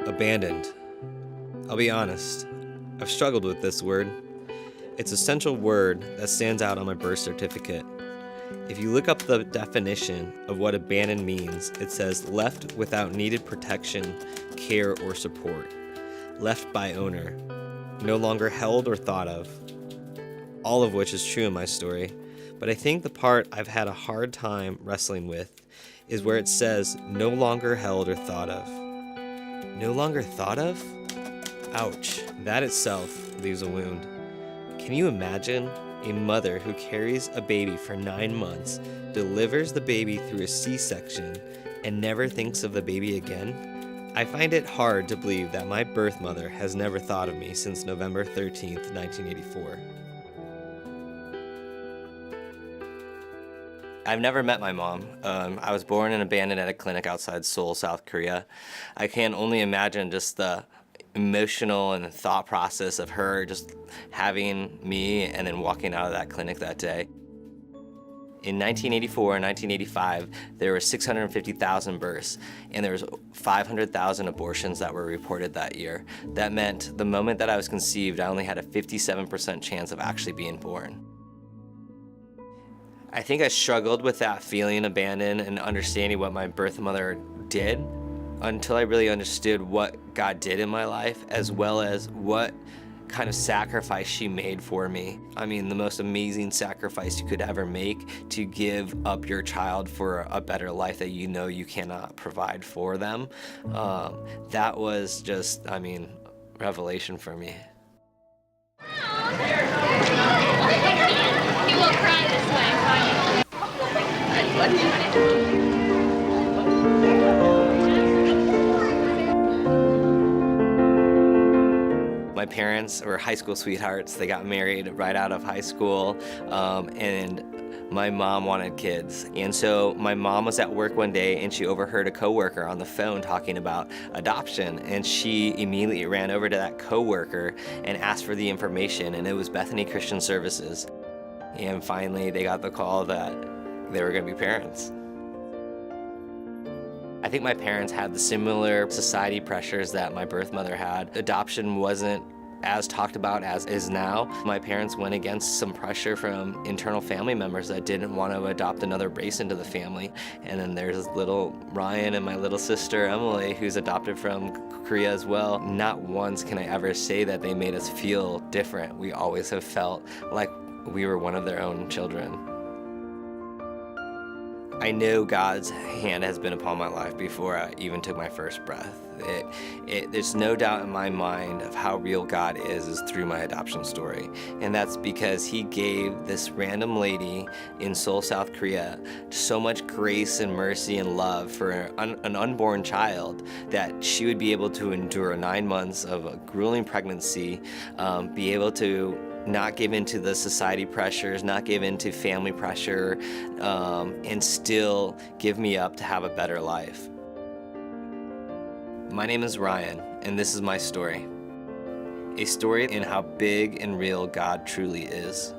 Abandoned. I'll be honest, I've struggled with this word. It's a central word that stands out on my birth certificate. If you look up the definition of what abandoned means, it says left without needed protection, care, or support. Left by owner. No longer held or thought of. All of which is true in my story, but I think the part I've had a hard time wrestling with is where it says no longer held or thought of. No longer thought of? Ouch, that itself leaves a wound. Can you imagine a mother who carries a baby for 9 months, delivers the baby through a C-section, and never thinks of the baby again? I find it hard to believe that my birth mother has never thought of me since November 13th, 1984. I've never met my mom. I was born and abandoned at a clinic outside Seoul, South Korea. I can only imagine just the emotional and thought process of her just having me and then walking out of that clinic that day. In 1984 and 1985, there were 650,000 births, and there was 500,000 abortions that were reported that year. That meant the moment that I was conceived, I only had a 57% chance of actually being born. I think I struggled with that feeling abandoned and understanding what my birth mother did until I really understood what God did in my life, as well as what kind of sacrifice she made for me. I mean, the most amazing sacrifice you could ever make, to give up your child for a better life that you know you cannot provide for them. That was just, revelation for me. He will cry this way. My parents were high school sweethearts. They got married right out of high school, and my mom wanted kids. And so my mom was at work one day and she overheard a coworker on the phone talking about adoption, and she immediately ran over to that coworker and asked for the information, and it was Bethany Christian Services. And finally they got the call that they were going to be parents. I think my parents had the similar society pressures that my birth mother had. Adoption wasn't as talked about as is now. My parents went against some pressure from internal family members that didn't want to adopt another race into the family. And then there's little Ryan and my little sister Emily, who's adopted from Korea as well. Not once can I ever say that they made us feel different. We always have felt like we were one of their own children. I know God's hand has been upon my life before I even took my first breath. There's no doubt in my mind of how real God is through my adoption story. And that's because He gave this random lady in Seoul, South Korea, so much grace and mercy and love for an unborn child that she would be able to endure 9 months of a grueling pregnancy, be able to not give in to the society pressures, not give in to family pressure, and still give me up to have a better life. My name is Ryan, and this is my story. A story in how big and real God truly is.